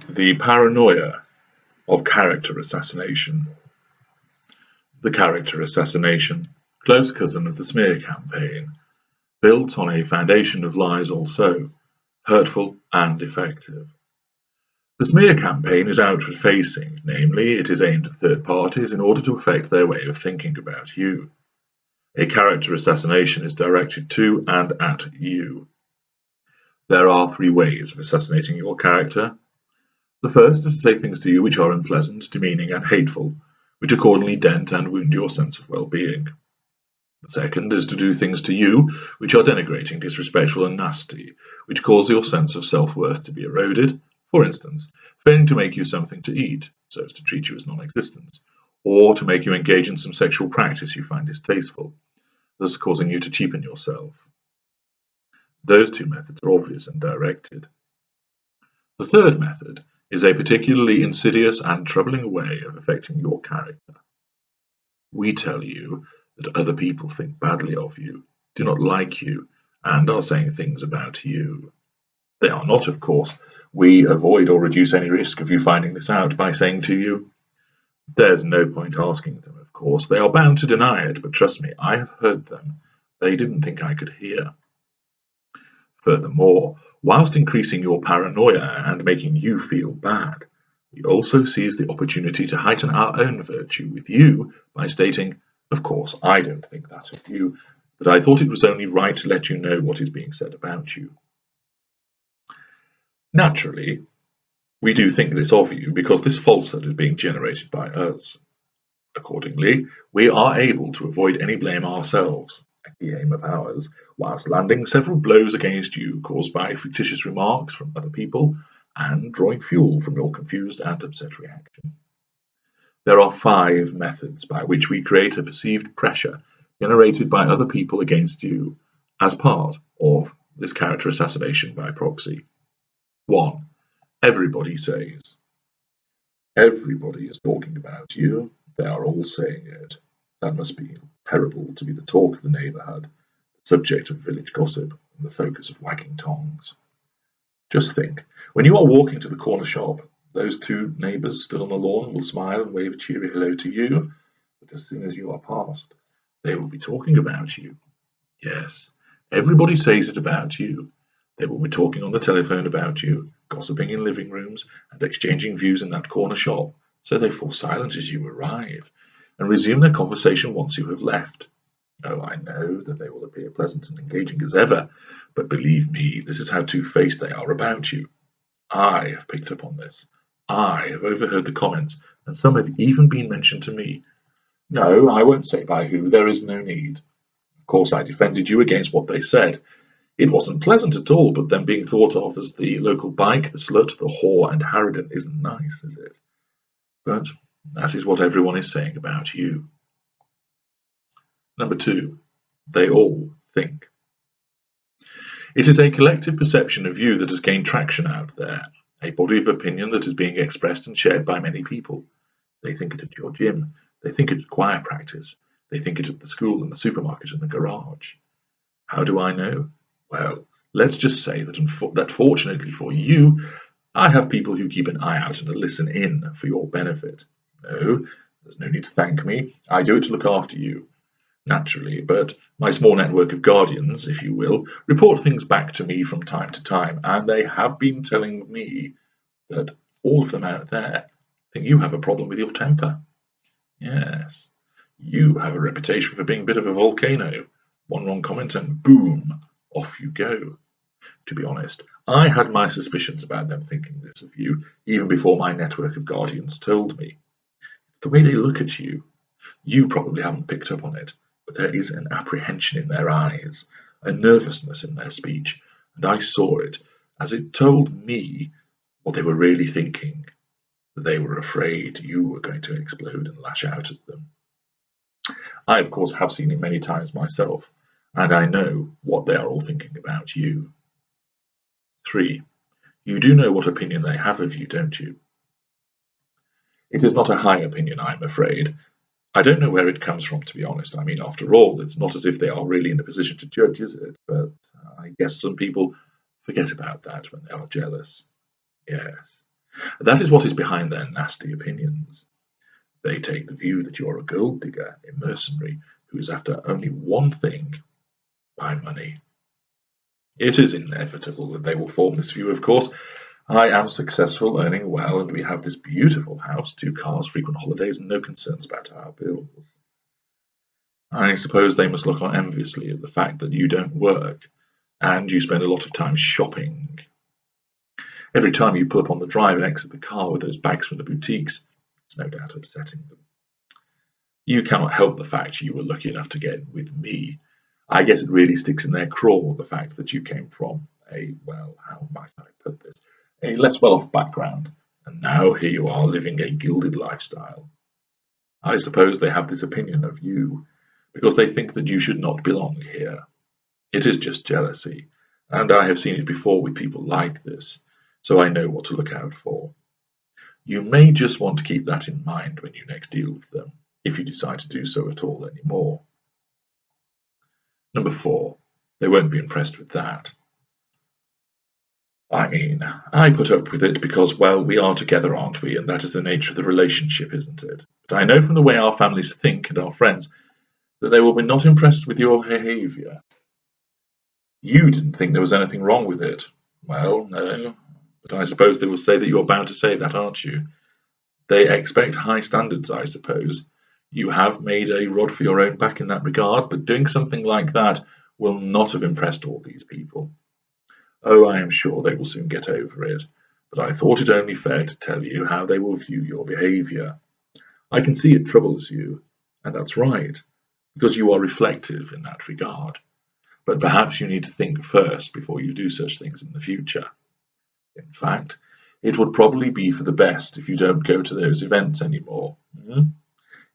The paranoia of character assassination. The character assassination, close cousin of the smear campaign, built on a foundation of lies also, hurtful and effective. The smear campaign is outward-facing, namely, it is aimed at third parties in order to affect their way of thinking about you. A character assassination is directed to and at you. There are three ways of assassinating your character. The first is to say things to you which are unpleasant, demeaning, and hateful, which accordingly dent and wound your sense of well-being. The second is to do things to you which are denigrating, disrespectful, and nasty, which cause your sense of self-worth to be eroded, for instance, failing to make you something to eat, so as to treat you as non-existent, or to make you engage in some sexual practice you find distasteful, thus causing you to cheapen yourself. Those two methods are obvious and directed. The third method is a particularly insidious and troubling way of affecting your character. We tell you that other people think badly of you, do not like you, and are saying things about you. They are not, of course. We avoid or reduce any risk of you finding this out by saying to you, "There's no point asking them, of course. They are bound to deny it, but trust me, I have heard them. They didn't think I could hear." Furthermore, whilst increasing your paranoia and making you feel bad, we also seize the opportunity to heighten our own virtue with you by stating, "Of course, I don't think that of you, but I thought it was only right to let you know what is being said about you." Naturally, we do think this of you because this falsehood is being generated by us. Accordingly, we are able to avoid any blame ourselves, a key aim of ours, whilst landing several blows against you caused by fictitious remarks from other people and drawing fuel from your confused and upset reaction. There are 5 methods by which we create a perceived pressure generated by other people against you as part of this character assassination by proxy. 1. Everybody says. Everybody is talking about you. They are all saying it. That must be terrible to be the talk of the neighbourhood, the subject of village gossip, and the focus of wagging tongues. Just think, when you are walking to the corner shop, those 2 neighbours stood on the lawn will smile and wave a cheery hello to you, but as soon as you are past, they will be talking about you. Yes, everybody says it about you. They will be talking on the telephone about you, gossiping in living rooms, and exchanging views in that corner shop, so they fall silent as you arrive, and resume their conversation once you have left. Oh, I know that they will appear pleasant and engaging as ever, but believe me, this is how two-faced they are about you. I have picked up on this. I have overheard the comments, and some have even been mentioned to me. No, I won't say by who, there is no need. Of course, I defended you against what they said. It wasn't pleasant at all, but them being thought of as the local bike, the slut, the whore, and harridan isn't nice, is it? But that is what everyone is saying about you. Number 2, they all think. It is a collective perception of you that has gained traction out there, a body of opinion that is being expressed and shared by many people. They think it at your gym, they think it at choir practice, they think it at the school and the supermarket and the garage. How do I know? Well, let's just say that fortunately for you, I have people who keep an eye out and listen in for your benefit. No, there's no need to thank me. I do it to look after you. Naturally, but my small network of guardians, if you will, report things back to me from time to time, and they have been telling me that all of them out there think you have a problem with your temper. Yes, you have a reputation for being a bit of a volcano. One wrong comment and boom, off you go. To be honest, I had my suspicions about them thinking this of you, even before my network of guardians told me. The way they look at you, you probably haven't picked up on it, but there is an apprehension in their eyes, a nervousness in their speech, and I saw it as it told me what they were really thinking, that they were afraid you were going to explode and lash out at them. I, of course, have seen it many times myself, and I know what they are all thinking about you. 3. You do know what opinion they have of you, don't you? It is not a high opinion, I'm afraid. I don't know where it comes from, to be honest. I mean, after all, it's not as if they are really in a position to judge, is it? But I guess some people forget about that when they are jealous. Yes. That is what is behind their nasty opinions. They take the view that you're a gold digger, a mercenary, who is after only one thing: my money. It is inevitable that they will form this view, of course. I am successful, earning well, and we have this beautiful house, 2 cars, frequent holidays, and no concerns about our bills. I suppose they must look on enviously at the fact that you don't work, and you spend a lot of time shopping. Every time you pull up on the drive and exit the car with those bags from the boutiques, it's no doubt upsetting them. You cannot help the fact you were lucky enough to get with me. I guess it really sticks in their craw, the fact that you came from a, well, how might I put this, a less well-off background, and now here you are living a gilded lifestyle. I suppose they have this opinion of you, because they think that you should not belong here. It is just jealousy, and I have seen it before with people like this, so I know what to look out for. You may just want to keep that in mind when you next deal with them, if you decide to do so at all anymore. Number 4. They won't be impressed with that. I mean, I put up with it because, well, we are together, aren't we? And that is the nature of the relationship, isn't it? But I know from the way our families think and our friends that they will be not impressed with your behaviour. You didn't think there was anything wrong with it. Well, no, but I suppose they will say that you're bound to say that, aren't you? They expect high standards, I suppose. You have made a rod for your own back in that regard, but doing something like that will not have impressed all these people. Oh, I am sure they will soon get over it, but I thought it only fair to tell you how they will view your behaviour. I can see it troubles you, and that's right, because you are reflective in that regard. But perhaps you need to think first before you do such things in the future. In fact, it would probably be for the best if you don't go to those events anymore.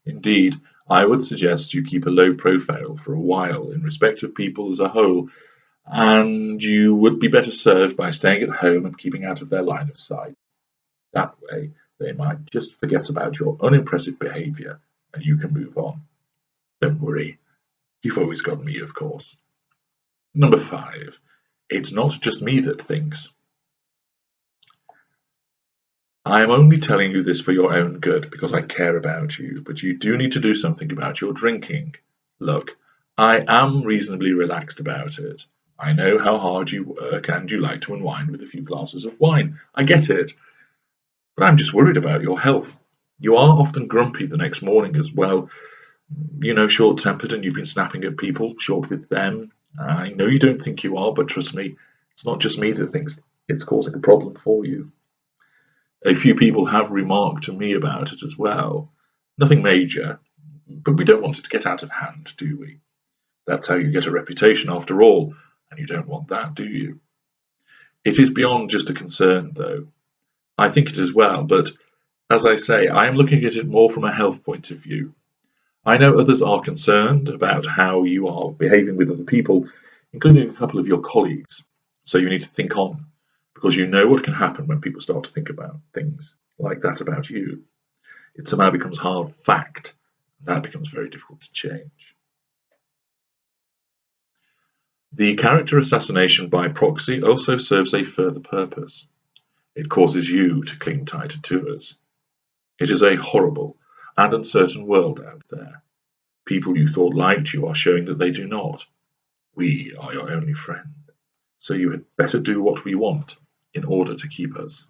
Indeed, I would suggest you keep a low profile for a while in respect of people as a whole, and you would be better served by staying at home and keeping out of their line of sight. That way, they might just forget about your unimpressive behaviour, and you can move on. Don't worry, you've always got me, of course. Number 5. It's not just me that thinks. I am only telling you this for your own good, because I care about you, but you do need to do something about your drinking. Look, I am reasonably relaxed about it. I know how hard you work and you like to unwind with a few glasses of wine. I get it. But I'm just worried about your health. You are often grumpy the next morning as well. Short-tempered, and you've been snapping at people, short with them. I know you don't think you are, but trust me, it's not just me that thinks it's causing a problem for you. A few people have remarked to me about it as well. Nothing major, but we don't want it to get out of hand, do we? That's how you get a reputation after all, and you don't want that, do you? It is beyond just a concern, though. I think it as well, but as I say, I am looking at it more from a health point of view. I know others are concerned about how you are behaving with other people, including a couple of your colleagues, so you need to think on, because you know what can happen when people start to think about things like that about you. It somehow becomes hard fact, and that becomes very difficult to change. The character assassination by proxy also serves a further purpose. It causes you to cling tighter to us. It is a horrible and uncertain world out there. People you thought liked you are showing that they do not. We are your only friend, so you had better do what we want in order to keep us.